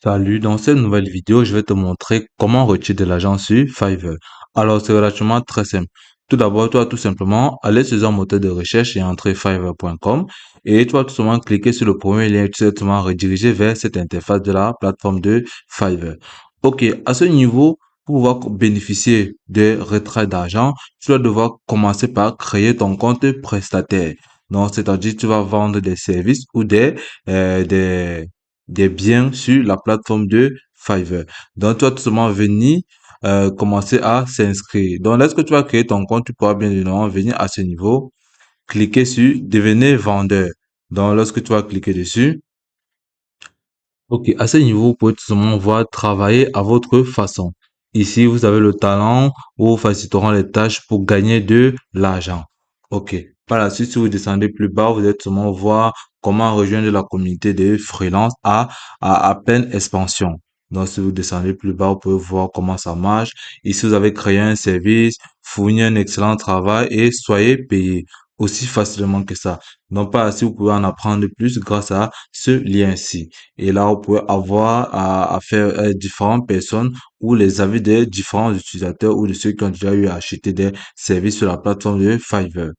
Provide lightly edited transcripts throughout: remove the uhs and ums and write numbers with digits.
Salut, dans cette nouvelle vidéo, je vais te montrer comment retirer de l'argent sur Fiverr. Alors, c'est relativement très simple. Tout d'abord, tu vas tout simplement aller sur un moteur de recherche et entrer fiverr.com et tu vas tout simplement cliquer sur le premier lien et tu vas tout simplement rediriger vers cette interface de la plateforme de Fiverr. Ok, à ce niveau, pour pouvoir bénéficier des retraits d'argent, tu vas devoir commencer par créer ton compte prestataire. Donc, c'est-à-dire, tu vas vendre des services ou euh, des, des biens sur la plateforme de Fiverr. Donc, tu vas tout simplement venir commencer à s'inscrire. Donc, lorsque tu vas créer ton compte, tu pourras bien évidemment venir à ce niveau, cliquer sur devenir vendeur. Donc, lorsque tu vas cliquer dessus, ok, à ce niveau, vous pouvez tout simplement voir travailler à votre façon. Ici, vous avez le talent où vous faciliteront les tâches pour gagner de l'argent. Ok. Par la suite, si vous descendez plus bas, vous allez tout simplement voir comment rejoindre la communauté des freelance à pleine expansion. Donc, si vous descendez plus bas, vous pouvez voir comment ça marche. Ici, vous avez créé un service, fourni un excellent travail et soyez payé aussi facilement que ça. Donc, par la suite, vous pouvez en apprendre plus grâce à ce lien-ci. Et là, vous pouvez avoir à faire différentes personnes ou les avis des différents utilisateurs ou de ceux qui ont déjà eu à acheter des services sur la plateforme de Fiverr.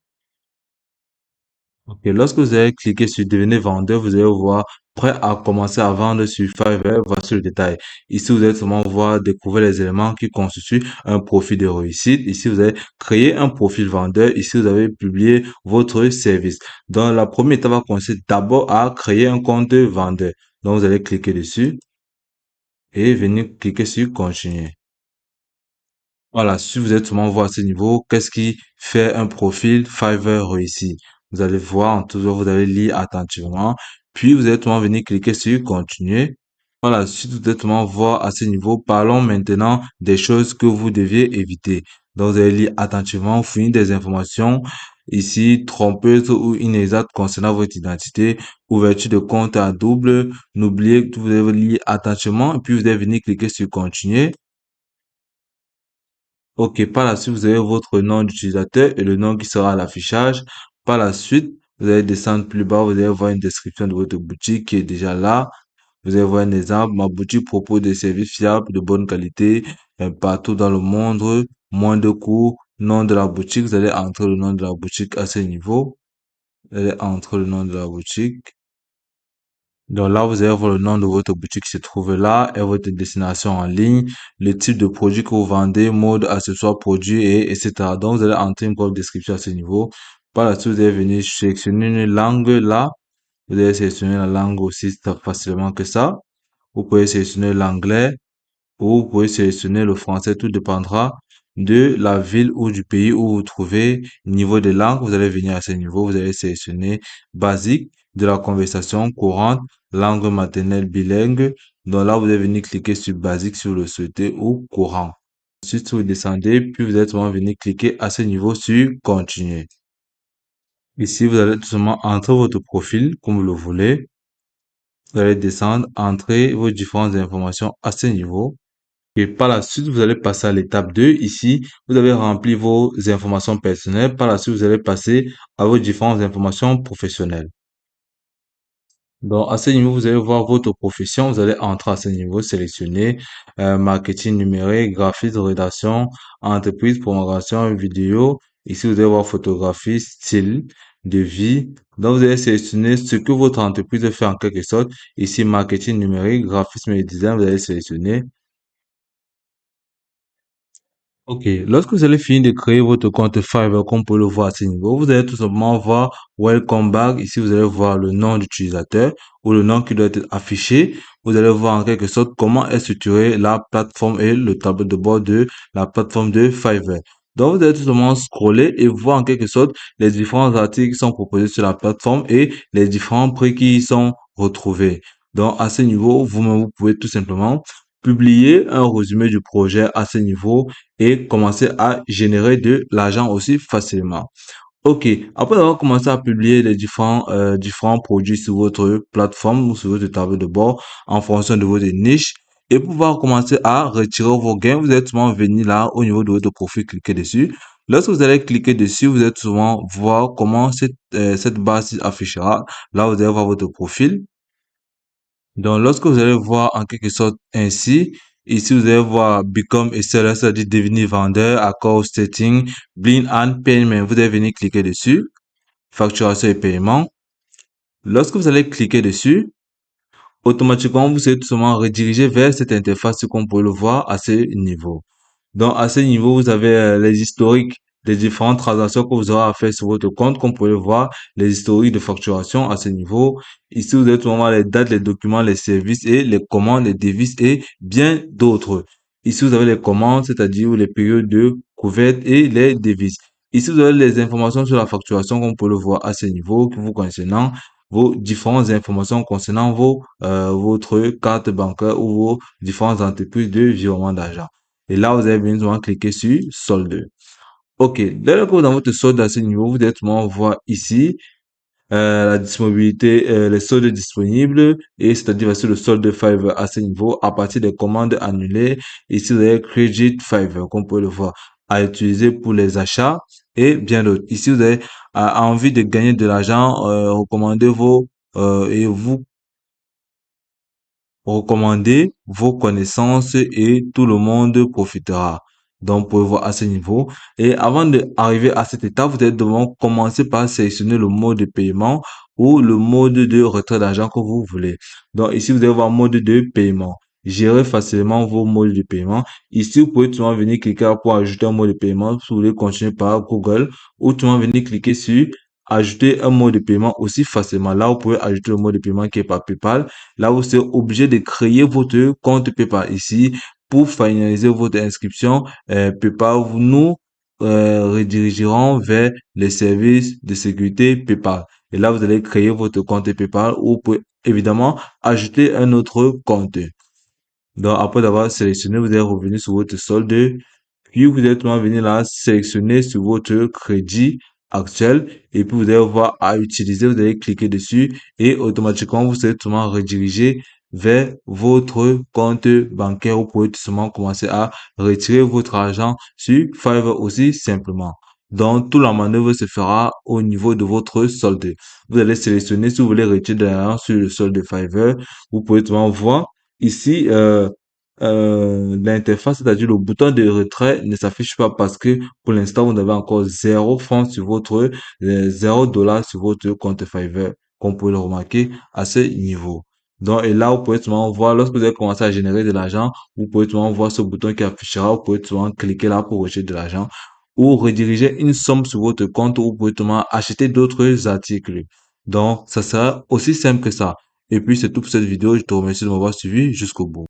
Ok, lorsque vous allez cliquer sur devenir vendeur, vous allez voir prêt à commencer à vendre sur Fiverr. Voici le détail. Ici, vous allez seulement voir découvrir les éléments qui constituent un profil de réussite. Ici, vous allez créer un profil vendeur. Ici, vous avez publié votre service. Donc, la première étape va consister d'abord à créer un compte vendeur. Donc, vous allez cliquer dessus et venir cliquer sur continuer. Voilà, si vous êtes seulement voir à ce niveau, qu'est-ce qui fait un profil Fiverr réussi? Vous allez voir, toujours vous allez lire attentivement, puis vous allez tout venir cliquer sur continuer. Voilà, si vous êtes seulement voir à ce niveau, parlons maintenant des choses que vous deviez éviter. Donc vous allez lire attentivement, fournir des informations ici trompeuses ou inexactes concernant votre identité, ouverture de compte à double. N'oubliez que vous devez lire attentivement, puis vous allez venir cliquer sur continuer. Ok, par la suite, vous avez votre nom d'utilisateur et le nom qui sera à l'affichage. Par la suite, vous allez descendre plus bas, vous allez voir une description de votre boutique qui est déjà là. Vous allez voir un exemple. Ma boutique propose des services fiables de bonne qualité partout dans le monde, moins de coûts. Nom de la boutique, vous allez entrer le nom de la boutique à ce niveau. Vous allez entrer le nom de la boutique. Donc là, vous allez voir le nom de votre boutique qui se trouve là et votre destination en ligne, le type de produit que vous vendez, mode, accessoires, produits et etc. Donc, vous allez entrer une brève description à ce niveau. Par la suite, vous allez venir sélectionner une langue là. Vous allez sélectionner la langue aussi facilement que ça. Vous pouvez sélectionner l'anglais ou vous pouvez sélectionner le français. Tout dépendra de la ville ou du pays où vous vous trouvez. Niveau de langue, vous allez venir à ce niveau. Vous allez sélectionner basique de la conversation courante, langue maternelle bilingue. Donc là, vous allez venir cliquer sur basique si vous le souhaitez ou courant. Ensuite, vous descendez, puis vous allez tout simplement venir cliquer à ce niveau sur continuer. Ici, vous allez tout simplement entrer votre profil comme vous le voulez. Vous allez descendre, entrer vos différentes informations à ce niveau. Et par la suite, vous allez passer à l'étape 2. Ici, vous avez rempli vos informations personnelles. Par la suite, vous allez passer à vos différentes informations professionnelles. Donc, à ce niveau, vous allez voir votre profession. Vous allez entrer à ce niveau, sélectionner marketing numérique, graphisme, rédaction, entreprise, promotion, vidéo. Ici, vous allez voir photographie, style de vie. Donc, vous allez sélectionner ce que votre entreprise fait en quelque sorte. Ici, marketing numérique, graphisme et design, vous allez sélectionner. Ok, lorsque vous allez finir de créer votre compte Fiverr, comme vous pouvez le voir à ce niveau, vous allez tout simplement voir Welcome back. Ici, vous allez voir le nom d'utilisateur ou le nom qui doit être affiché. Vous allez voir en quelque sorte comment est structurée la plateforme et le tableau de bord de la plateforme de Fiverr. Donc, vous allez tout simplement scroller et voir en quelque sorte les différents articles qui sont proposés sur la plateforme et les différents prix qui y sont retrouvés. Donc, à ce niveau, vous-même, vous pouvez tout simplement publier un résumé du projet à ce niveau et commencer à générer de l'argent aussi facilement. Ok, après avoir commencé à publier les différents produits sur votre plateforme ou sur votre tableau de bord en fonction de votre niche et pouvoir commencer à retirer vos gains, vous êtes souvent venir là au niveau de votre profil, cliquer dessus. Lorsque vous allez cliquer dessus, vous êtes souvent voir comment cette barre affichera. Là, vous allez voir votre profil. Donc, lorsque vous allez voir en quelque sorte ainsi, ici, vous allez voir Become a Seller, c'est-à-dire devenir vendeur, accord setting, Blind and Payment. Vous allez venir cliquer dessus, facturation et paiement. Lorsque vous allez cliquer dessus, automatiquement, vous serez tout simplement redirigé vers cette interface qu'on peut le voir à ce niveau. Donc, à ce niveau, vous avez les historiques des différentes transactions que vous aurez à faire sur votre compte, comme vous pouvez le voir, les historiques de facturation à ce niveau. Ici, vous avez tout simplement les dates, les documents, les services et les commandes, les devises et bien d'autres. Ici, vous avez les commandes, c'est-à-dire les périodes de couverte et les devises. Ici, vous avez les informations sur la facturation, comme vous pouvez le voir à ce niveau, vous concernant vos différentes informations concernant votre carte bancaire ou vos différentes entreprises de virement d'argent. Et là, vous avez besoin de cliquer sur solde. OK. Dès lors que vous avez votre solde à ce niveau, vous allez voir ici la disponibilité, les soldes disponibles et c'est-à-dire sur le solde Fiverr à ce niveau à partir des commandes annulées. Ici, vous avez Credit Fiverr, comme vous pouvez le voir, à utiliser pour les achats et bien d'autres. Ici, vous avez envie de gagner de l'argent, recommandez et vous recommandez vos connaissances et tout le monde profitera. Donc, vous pouvez voir à ce niveau. Et avant d'arriver à cette étape, vous allez devoir commencer par sélectionner le mode de paiement ou le mode de retrait d'argent que vous voulez. Donc, ici, vous allez voir mode de paiement. Gérez facilement vos modes de paiement. Ici, vous pouvez tout simplement venir cliquer pour ajouter un mode de paiement si vous voulez continuer par Google ou tout simplement venir cliquer sur ajouter un mode de paiement aussi facilement. Là, vous pouvez ajouter le mode de paiement qui est par PayPal. Là, vous serez obligé de créer votre compte PayPal ici pour finaliser votre inscription. PayPal, nous redirigerons vers les services de sécurité PayPal. Et là, vous allez créer votre compte PayPal ou vous pouvez évidemment ajouter un autre compte. Donc, après avoir sélectionné, vous allez revenir sur votre solde. Puis, vous allez tout venir là, sélectionner sur votre crédit actuel. Et puis, vous allez voir à utiliser, vous allez cliquer dessus et automatiquement, vous serez tout redirigé vers votre compte bancaire. Vous pouvez tout simplement commencer à retirer votre argent sur Fiverr aussi simplement. Donc, toute la manœuvre se fera au niveau de votre solde. Vous allez sélectionner si vous voulez retirer de l'argent sur le solde de Fiverr. Vous pouvez tout simplement voir ici, l'interface, c'est-à-dire le bouton de retrait ne s'affiche pas parce que pour l'instant, vous avez encore 0 francs sur votre, 0 $ sur votre compte Fiverr, comme vous pouvez le remarquer à ce niveau. Donc, et là, vous pouvez tout simplement voir, lorsque vous avez commencé à générer de l'argent, vous pouvez tout simplement voir ce bouton qui affichera, vous pouvez tout simplement cliquer là pour retirer de l'argent ou rediriger une somme sur votre compte ou vous pouvez tout simplement acheter d'autres articles. Donc, ça sera aussi simple que ça. Et puis, c'est tout pour cette vidéo. Je te remercie de m'avoir suivi jusqu'au bout.